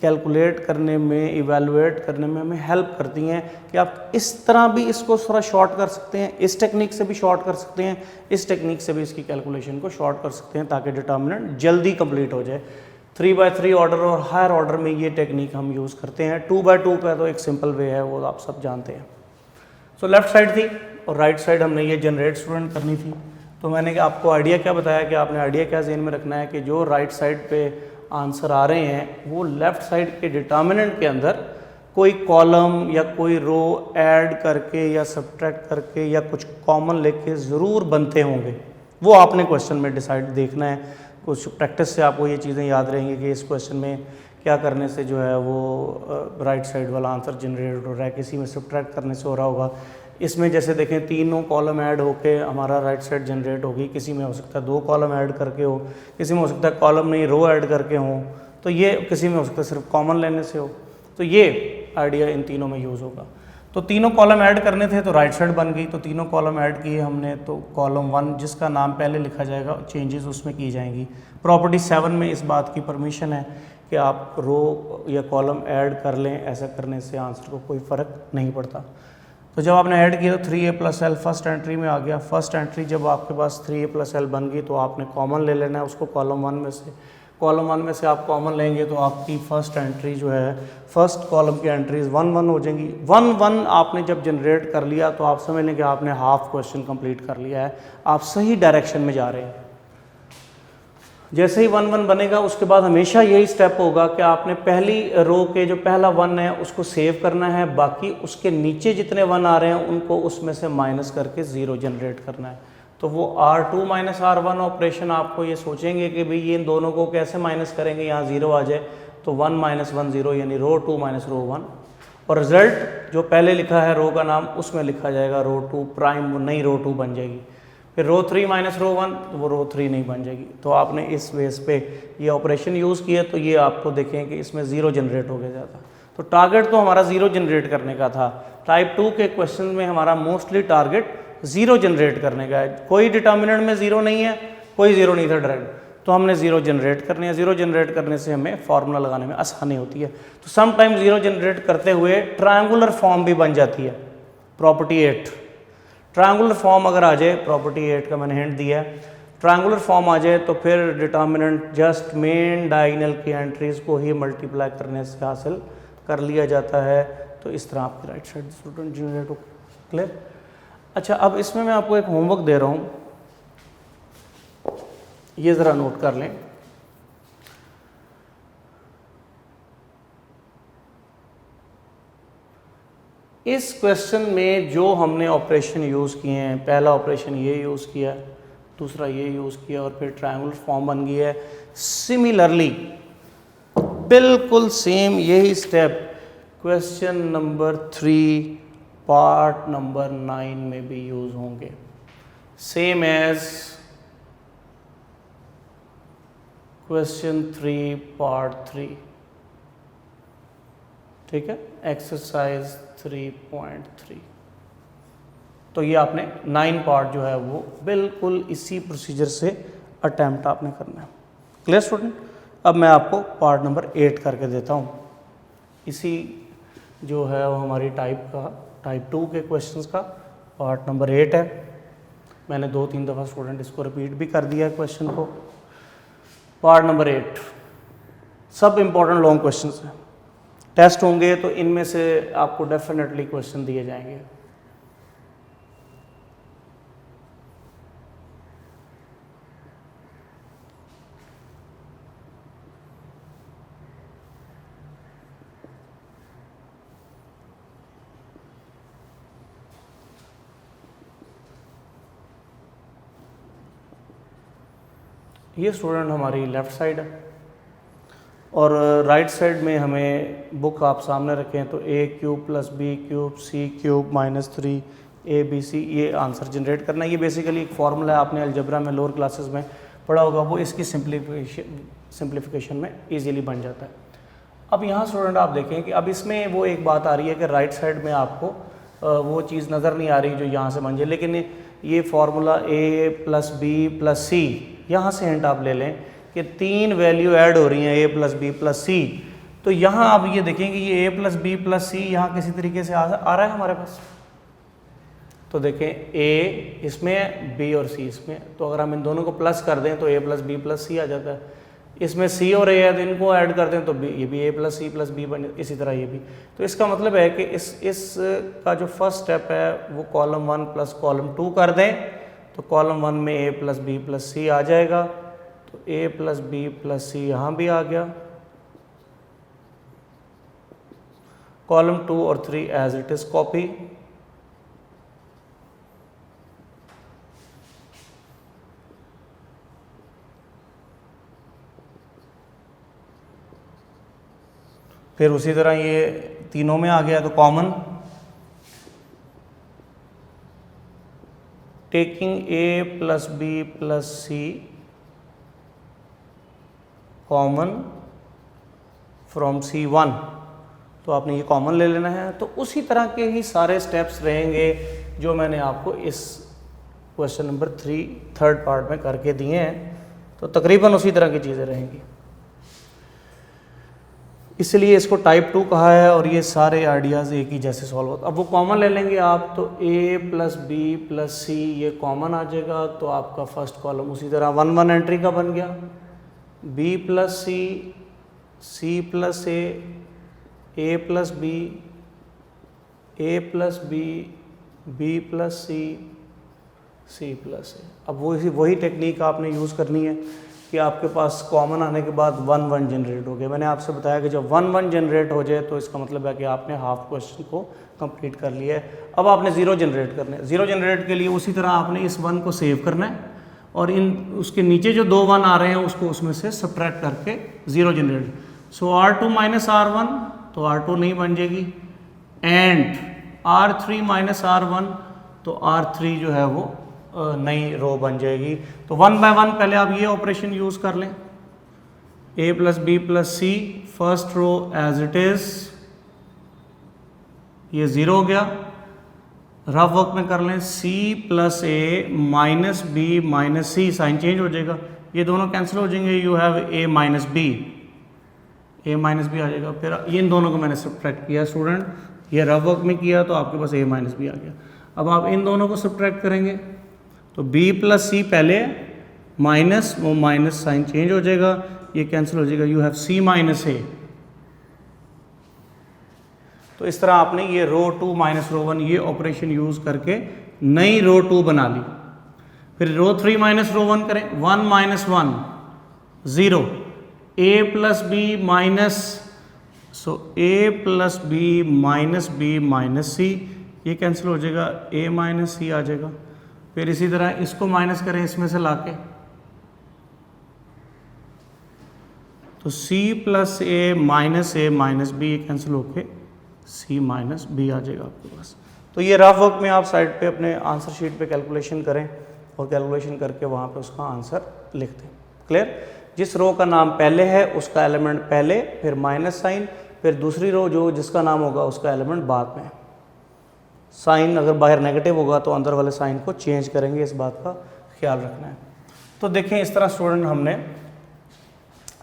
कैलकुलेट करने में, इवेलुएट करने में हमें हेल्प करती हैं कि आप इस तरह भी इसको थोड़ा शॉर्ट कर सकते हैं, इस टेक्निक से भी शॉर्ट कर सकते हैं, इस टेक्निक से भी इसकी कैलकुलेशन को शॉर्ट कर सकते हैं ताकि डिटर्मिनेंट जल्दी कंप्लीट हो जाए। 3x3 ऑर्डर और हायर ऑर्डर में ये टेक्निक हम यूज़ करते हैं। 2x2 का तो एक सिंपल वे है, वो आप सब जानते हैं। सो लेफ्ट साइड थी और राइट साइड हमने ये जनरेट स्टूडेंट करनी थी। तो मैंने आपको आइडिया क्या बताया कि आपने आइडिया क्या ज़हन में रखना है कि जो राइट साइड पे आंसर आ रहे हैं वो लेफ़्ट साइड के डिटर्मिनेंट के अंदर कोई कॉलम या कोई रो ऐड करके या सब्ट्रैक्ट करके या कुछ कॉमन लेके ज़रूर बनते होंगे। वो आपने क्वेश्चन में डिसाइड देखना है। कुछ प्रैक्टिस से आपको ये चीज़ें याद रहेंगी कि इस क्वेश्चन में क्या करने से जो है वो राइट साइड वाला आंसर जनरेट हो रहा है, किसी में सब्ट्रैक्ट करने से हो रहा होगा। इसमें जैसे देखें 3 कॉलम ऐड होके हमारा राइट साइड जनरेट होगी, किसी में हो सकता है 2 कॉलम ऐड करके हो, किसी में हो सकता है कॉलम नहीं रो ऐड करके हो, तो ये किसी में हो सकता है सिर्फ कॉमन लेने से हो। तो ये आइडिया इन तीनों में यूज़ होगा। तो 3 कॉलम ऐड करने थे तो राइट साइड बन गई। तो 3 कॉलम ऐड किए हमने, तो कॉलम 1 जिसका नाम पहले लिखा जाएगा, चेंजेस उसमें की जाएंगी। प्रॉपर्टी 7 में इस बात की परमिशन है कि आप रो या कॉलम ऐड कर लें, ऐसा करने से आंसर को कोई फ़र्क नहीं पड़ता। तो जब आपने ऐड किया तो 3a plus L first entry में आ गया। फर्स्ट एंट्री जब आपके पास 3a प्लस एल बन गई तो आपने कॉमन ले लेना है उसको कॉलम 1 में से। कॉलम 1 में से आप कॉमन लेंगे तो आपकी फर्स्ट एंट्री जो है, फर्स्ट कॉलम की एंट्रीज 1 1 हो जाएंगी। 1 1 आपने जब जनरेट कर लिया तो आप समझ लें कि आपने हाफ क्वेश्चन कंप्लीट कर लिया है, आप सही डायरेक्शन में जा रहे हैं। जैसे ही 1 1 बनेगा उसके बाद हमेशा यही स्टेप होगा कि आपने पहली रो के जो पहला 1 है उसको सेव करना है, बाकी उसके नीचे जितने 1 आ रहे हैं उनको उसमें से माइनस करके 0 जनरेट करना है। तो वो R2 माइनस R1 ऑपरेशन आपको ये सोचेंगे कि भाई ये इन दोनों को कैसे माइनस करेंगे, यहाँ 0 आ जाए तो 1 माइनस 1 0, यानी रो 2 माइनस रो 1, और रिजल्ट जो पहले लिखा है रो का नाम उसमें लिखा जाएगा रो 2 प्राइम, वो नई रो 2 बन जाएगी। फिर रो 3 माइनस रो 1 तो वो रो 3 नहीं बन जाएगी। तो आपने इस बेस पे ये ऑपरेशन यूज़ किया तो ये आपको देखें कि इसमें 0 जनरेट हो गया जाता। तो टारगेट तो हमारा 0 जनरेट करने का था। टाइप 2 के क्वेश्चन में हमारा मोस्टली टारगेट 0 जनरेट करने का है। कोई डिटर्मिनेंट में 0 नहीं है, कोई 0 नहीं था डायरेक्ट, तो हमने 0 जनरेट करनी है। 0 जनरेट करने से हमें फार्मूला लगाने में आसानी होती है। तो सम टाइम 0 जनरेट करते हुए ट्रायंगुलर फॉर्म भी बन जाती है। प्रॉपर्टी 8 ट्रायंगुलर फॉर्म अगर आ जाए, प्रॉपर्टी 8 का मैंने हिंट दिया है, ट्रायंगुलर फॉर्म आ जाए तो फिर डिटर्मिनेंट जस्ट मेन डायगोनल की एंट्रीज को ही मल्टीप्लाई करने से हासिल कर लिया जाता है। तो इस तरह आपकी राइट साइड स्टूडेंट जनरेट हो। क्लियर? अच्छा, अब इसमें मैं आपको एक होमवर्क दे रहा हूँ। ये ज़रा नोट कर लें। इस क्वेश्चन में जो हमने ऑपरेशन यूज़ किए हैं, पहला ऑपरेशन ये यूज़ किया, दूसरा ये यूज़ किया और फिर ट्रायंगुलर फॉर्म बन गई है। सिमिलरली बिल्कुल सेम यही step question number 3 part number 9 में भी यूज़ होंगे। सेम एज क्वेश्चन 3 पार्ट 3, ठीक है, एक्सरसाइज 3.3। तो ये आपने 9 पार्ट जो है वो बिल्कुल इसी प्रोसीजर से अटैम्प्ट आपने करना है। Clear student? अब मैं आपको पार्ट नंबर 8 करके देता हूँ। इसी जो है वो हमारी टाइप 2 के क्वेश्चंस का पार्ट नंबर 8 है। मैंने 2-3 दफ़ा स्टूडेंट इसको रिपीट भी कर दिया है क्वेश्चन को। पार्ट नंबर 8 सब इम्पोर्टेंट लॉन्ग क्वेश्चंस हैं, टेस्ट होंगे तो इनमें से आपको डेफिनेटली क्वेश्चन दिए जाएंगे। ये स्टूडेंट हमारी लेफ़्ट साइड है और राइट साइड में हमें बुक आप सामने रखें तो a³ + b³ c³ - 3 abc ये आंसर जनरेट करना है। ये बेसिकली एक फार्मूला है, आपने अलजबरा में लोअर क्लासेस में पढ़ा होगा, वो इसकी सिंप्लीफिकेशन में इजीली बन जाता है। अब यहाँ स्टूडेंट आप देखें कि अब इसमें वो एक बात आ रही है कि राइट साइड में आपको वो चीज़ नज़र नहीं आ रही जो यहाँ से बन जाए, लेकिन ये फार्मूला a + b + c, यहाँ से हिंट आप ले लें कि 3 वैल्यू ऐड हो रही हैं a + b + c। तो यहाँ आप ये देखेंगे ये a + b + c यहाँ किसी तरीके से आ रहा है हमारे पास। तो देखें a इसमें है, b और c इसमें, तो अगर हम इन दोनों को प्लस कर दें तो a + b + c आ जाता है। इसमें c और a है तो इनको ऐड कर दें तो ये भी a + c + b बन, इसी तरह ये भी। तो इसका मतलब है कि इस का जो फर्स्ट स्टेप है वो कॉलम 1 + कॉलम 2 कर दें तो कॉलम 1 में a + b + c आ जाएगा। तो a + b + c यहाँ भी आ गया, कॉलम 2 और 3 एज इट इज़ कॉपी। फिर उसी तरह ये तीनों में आ गया तो common, taking a + b + c common from C1, तो आपने ये कॉमन ले लेना है। तो उसी तरह के ही सारे स्टेप्स रहेंगे जो मैंने आपको इस क्वेश्चन नंबर 3 थर्ड पार्ट में करके दिए हैं, तो तकरीबन उसी तरह की चीज़ें रहेंगी, इसलिए इसको टाइप 2 कहा है और ये सारे आइडियाज़ एक ही जैसे सॉल्व होते। अब वो कॉमन ले लेंगे आप, तो a + b + c ये कॉमन आ जाएगा, तो आपका फर्स्ट कॉलम उसी तरह 1 एंट्री का बन गया, b + c c + a + b a + b b + c c + a। अब वही टेक्निक आपने यूज़ करनी है कि आपके पास कॉमन आने के बाद 1 1 जनरेट हो गया। मैंने आपसे बताया कि जब 1 1 जनरेट हो जाए तो इसका मतलब है कि आपने हाफ क्वेश्चन को कंप्लीट कर लिया है। अब आपने 0 जनरेट करना है। 0 जनरेट के लिए उसी तरह आपने इस 1 को सेव करना है और उसके नीचे जो 2 1 आ रहे हैं उसको उसमें से सब्ट्रैक्ट करके 0 जनरेट। सो R2 - R1 तो R2 नहीं बन जाएगी, एंड R3 - R1 तो R3 जो है वो नई रो बन जाएगी। तो 1 बाय 1 पहले आप ये ऑपरेशन यूज़ कर लें, a + b + c first row as it is, ये 0 हो गया। रफ वर्क में कर लें c + a - b - c, sign change हो जाएगा, ये दोनों कैंसिल हो जाएंगे, you have a - b, a - b आ जाएगा। फिर इन दोनों को मैंने सब्ट्रैक्ट किया स्टूडेंट, ये रफ वर्क में किया तो आपके पास a - b आ गया। अब आप इन दोनों को सब्ट्रैक्ट करेंगे तो b + c पहले माइनस, वो माइनस साइन चेंज हो जाएगा, ये कैंसिल हो जाएगा, यू हैव c - a। तो इस तरह आपने ये रो 2 - रो 1 ये ऑपरेशन यूज़ करके नई रो 2 बना ली। फिर रो 3 माइनस रो 1 करें, 1 minus 1 0, a plus B minus, so a plus B minus C, ये कैंसिल हो जाएगा, a माइनस सी आ जाएगा। फिर इसी तरह इसको माइनस करें इसमें से लाके, तो c प्लस ए माइनस बी, ये कैंसिल होके c माइनस बी आ जाएगा आपके पास। तो ये रफ वर्क में आप साइड पे अपने आंसर शीट पे कैलकुलेशन करें और कैलकुलेशन करके वहाँ पे उसका आंसर लिख दें। क्लियर? जिस रो का नाम पहले है उसका एलिमेंट पहले, फिर माइनस साइन, फिर दूसरी रो जो जिसका नाम होगा उसका एलिमेंट बाद में। साइन अगर बाहर नेगेटिव होगा तो अंदर वाले साइन को चेंज करेंगे, इस बात का ख्याल रखना है। तो देखें इस तरह स्टूडेंट हमने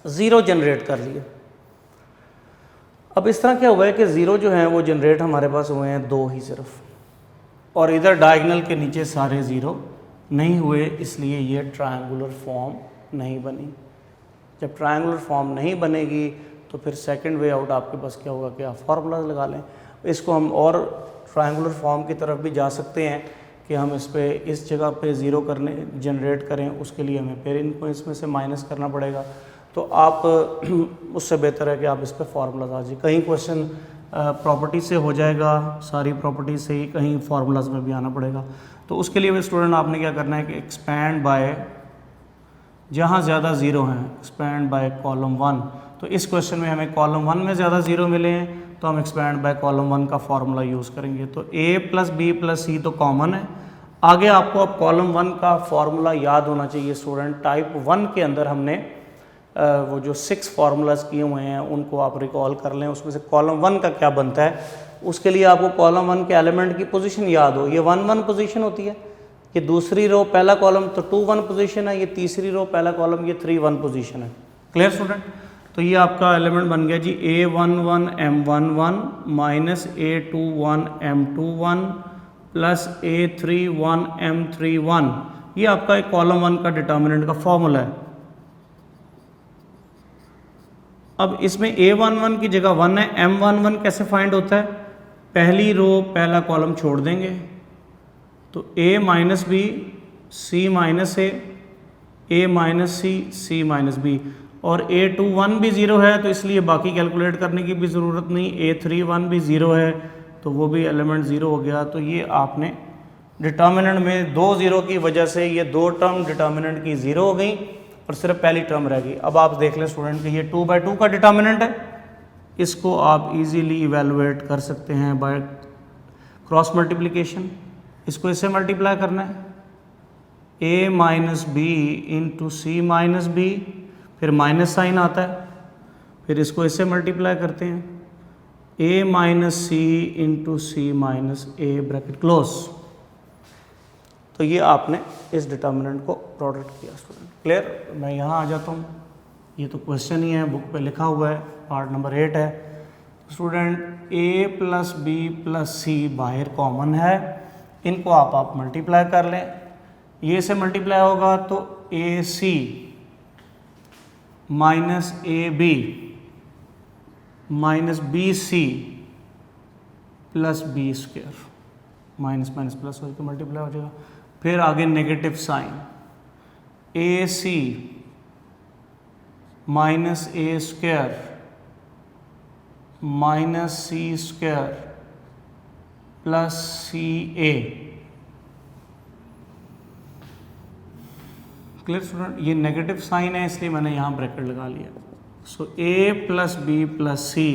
ज़ीरो जनरेट कर लिए। अब इस तरह क्या हुआ है कि ज़ीरो जो है वो जनरेट हमारे पास हुए हैं 2 ही सिर्फ, और इधर डायगोनल के नीचे सारे ज़ीरो नहीं हुए, इसलिए ये ट्रायंगुलर फॉर्म नहीं बनी। जब ट्रायंगुलर फॉर्म नहीं बनेगी तो फिर सेकंड वे आउट आपके पास क्या होगा कि आप फार्मूला लगा लें। इसको हम और ट्रायंगुलर फॉर्म की तरफ भी जा सकते हैं कि हम इस पे इस जगह पे ज़ीरो करने जनरेट करें, उसके लिए हमें फिर इनको इसमें से माइनस करना पड़ेगा। तो आप उससे बेहतर है कि आप इस पर फार्मूलाज आ जाए। कहीं क्वेश्चन प्रॉपर्टी से हो जाएगा, सारी प्रॉपर्टी से ही, कहीं फार्मूलाज में भी आना पड़ेगा। तो उसके लिए भी स्टूडेंट आपने क्या करना है कि एक्सपैंड बाय, जहाँ ज़्यादा ज़ीरो हैं एक्सपैंड बाय कॉलम 1। तो इस क्वेश्चन में हमें कॉलम 1 में ज़्यादा ज़ीरो मिले हैं तो हम एक्सपैंड बाय कॉलम 1 का फार्मूला यूज़ करेंगे। तो a प्लस बी प्लस सी तो कॉमन है। आगे आपको अब कॉलम 1 का फार्मूला याद होना चाहिए स्टूडेंट। टाइप 1 के अंदर हमने वो जो 6 फार्मूलाज किए हुए हैं उनको आप रिकॉल कर लें, उसमें से कॉलम 1 का क्या बनता है। उसके लिए आपको कॉलम 1 के एलिमेंट की पोजीशन याद हो। ये 1 1 पोजीशन होती है, ये दूसरी रो पहला कॉलम तो 2 1 पोजीशन है, ये तीसरी रो पहला कॉलम ये 3 1 पोजीशन है। Clear student? तो ये आपका एलिमेंट बन गया जी a11 m11 minus a21 m21 plus a31 m31। ये आपका एक कॉलम 1 का डिटर्मिनेंट का फॉर्मूला है। अब इसमें a11 की जगह 1 है, m11 कैसे फाइंड होता है? पहली रो पहला कॉलम छोड़ देंगे तो a minus B C minus A minus C minus B, और a21 भी ज़ीरो है तो इसलिए बाकी कैलकुलेट करने की भी ज़रूरत नहीं। a31 भी ज़ीरो है तो वो भी एलिमेंट ज़ीरो हो गया। तो ये आपने डिटर्मिनेंट में 2 ज़ीरो की वजह से ये 2 टर्म डिटर्मिनेंट की ज़ीरो हो गई और सिर्फ पहली टर्म रह गई। अब आप देख लें स्टूडेंट कि ये 2 बाई 2 का डिटर्मिनेंट है, इसको आप इजीली इवेलुएट कर सकते हैं बाय क्रॉस मल्टीप्लिकेशन। इसको इससे मल्टीप्लाई करना है, a minus B into C minus B, फिर माइनस साइन आता है, फिर इसको इससे मल्टीप्लाई करते हैं a minus C into C minus A bracket close. तो ये आपने इस डिटर्मिनेंट को प्रोडक्ट किया स्टूडेंट। क्लियर? मैं यहाँ आ जाता हूँ, ये तो क्वेश्चन ही है, बुक पे लिखा हुआ है, पार्ट नंबर 8 है। Student a plus B plus C बाहर कॉमन है, इनको आप मल्टीप्लाई कर लें। ये से मल्टीप्लाई होगा तो A C minus A B minus B C plus B square, minus minus plus होकर मल्टीप्लाई हो जाएगा। फिर आगे negative sign, A C minus A square minus C square plus C A. Clear student? ये negative sign है इसलिए मैंने यहाँ ब्रैकेट लगा लिया। So A plus B plus C,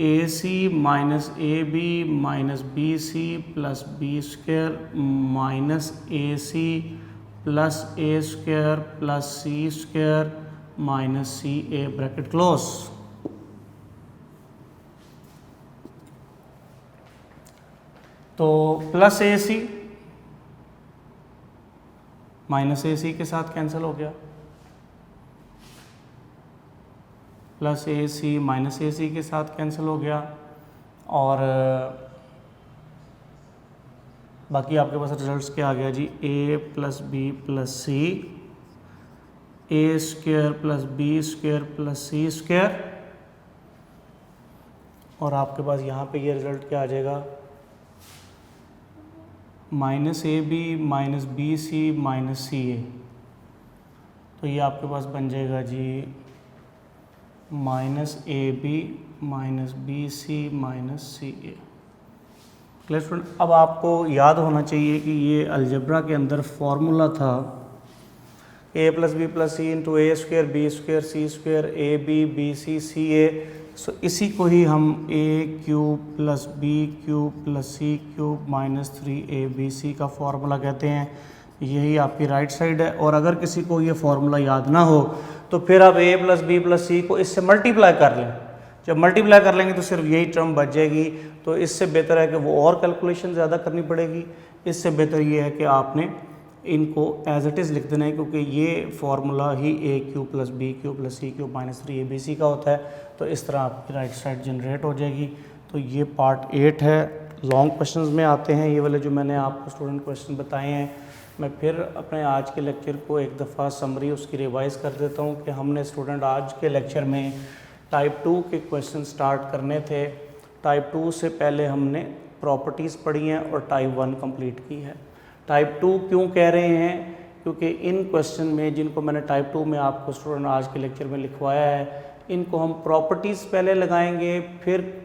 A C minus A B minus B C plus B square minus A C plus A square plus C square minus C A bracket close. तो plus A C minus A सी के साथ cancel हो गया, plus A C minus A सी के साथ cancel हो गया, और बाकी आपके पास रिजल्ट्स क्या आ गया जी, A plus B plus C, A square plus B square plus C square, और आपके पास यहाँ पे ये रिजल्ट क्या आ जाएगा, -AB minus BC minus CA, तो ये आपके पास बन जाएगा जी -AB minus BC minus CA। Clear student, अब आपको याद होना चाहिए कि ये अलजेब्रा के अंदर फॉर्मूला था a plus B plus C into A square B square C square AB BC CA। So इसी को ही हम a³ plus b³ plus c³ minus 3abc का फॉर्मूला कहते हैं। यही आपकी राइट साइड है। और अगर किसी को ये फॉर्मूला याद ना हो तो फिर आप a प्लस बी प्लस सी को इससे मल्टीप्लाई कर लें। जब मल्टीप्लाई कर लेंगे तो सिर्फ यही टर्म बच जाएगी। तो इससे बेहतर है कि वो और कैलकुलेशन ज़्यादा करनी पड़ेगी। इससे बेहतर ये है कि आपने इनको एज इट इज़ लिख देना है, क्योंकि ये फार्मूला ही a³ plus b³ plus c³ minus 3abc का होता है। तो इस तरह आपकी राइट साइड जनरेट हो जाएगी। तो ये पार्ट 8 है। लॉन्ग क्वेश्चंस में आते हैं ये वाले जो मैंने आपको स्टूडेंट क्वेश्चन बताए हैं। मैं फिर अपने आज के लेक्चर को एक दफ़ा समरी उसकी रिवाइज़ कर देता हूँ कि हमने स्टूडेंट आज के लेक्चर में टाइप 2 के क्वेश्चन स्टार्ट करने थे। टाइप 2 से पहले हमने प्रॉपर्टीज़ पढ़ी हैं और टाइप 1 कंप्लीट की है। टाइप 2 क्यों कह रहे हैं? क्योंकि इन क्वेश्चन में जिनको मैंने टाइप 2 में आपको स्टूडेंट आज के लेक्चर में लिखवाया है, इनको हम प्रॉपर्टीज़ पहले लगाएंगे, फिर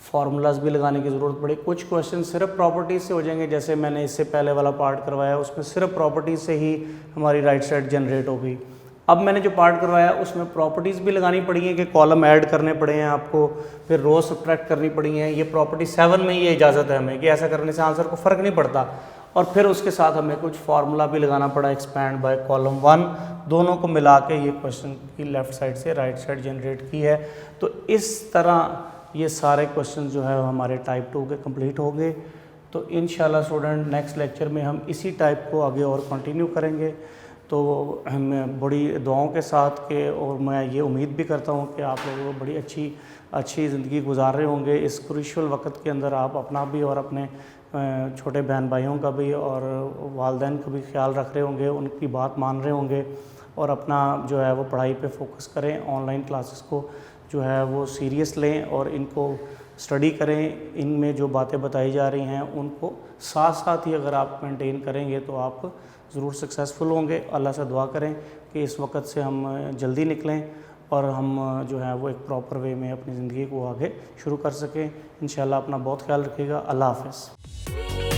फार्मूलाज भी लगाने की ज़रूरत पड़े। कुछ क्वेश्चन सिर्फ प्रॉपर्टीज़ से हो जाएंगे, जैसे मैंने इससे पहले वाला पार्ट करवाया उसमें सिर्फ प्रॉपर्टीज़ से ही हमारी राइट साइड जनरेट हो गई। अब मैंने जो पार्ट करवाया उसमें प्रॉपर्टीज़ भी लगानी पड़ी हैं कि कॉलम ऐड करने पड़े हैं आपको, फिर रो सब्ट्रैक्ट करनी पड़ी हैं। ये प्रॉपर्टी 7 में ये इजाज़त है हमें कि ऐसा करने से आंसर को फ़र्क नहीं पड़ता। और फिर उसके साथ हमें कुछ फार्मूला भी लगाना पड़ा, एक्सपैंड बाय कॉलम 1, दोनों को मिला के ये क्वेश्चन की लेफ़्ट साइड से राइट साइड जनरेट की है। तो इस तरह ये सारे क्वेश्चन जो है हमारे टाइप 2 के कंप्लीट हो गए। तो इंशाल्लाह स्टूडेंट नेक्स्ट लेक्चर में हम इसी टाइप को आगे और कंटिन्यू करेंगे। तो हम बड़ी दुआओं के साथ के, और मैं ये उम्मीद भी करता हूँ कि आप लोगों को बड़ी अच्छी ज़िंदगी गुजार रहे होंगे। इस क्रूशियल वक्त के अंदर आप अपना भी और अपने छोटे बहन भाइयों का भी और वालिदैन का भी ख्याल रख रहे होंगे, उनकी बात मान रहे होंगे और अपना जो है वो पढ़ाई पे फोकस करें। ऑनलाइन क्लासेस को जो है वो सीरियस लें और इनको स्टडी करें। इनमें जो बातें बताई जा रही हैं उनको साथ साथ ही अगर आप मेंटेन करेंगे तो आप ज़रूर सक्सेसफुल होंगे। अल्लाह से दुआ करें कि इस वक्त से हम जल्दी निकलें और हम जो है वो एक प्रॉपर वे में अपनी ज़िंदगी को आगे शुरू कर सकें। इंशाल्लाह अपना बहुत ख्याल रखिएगा। अल्लाह हाफ़िज़।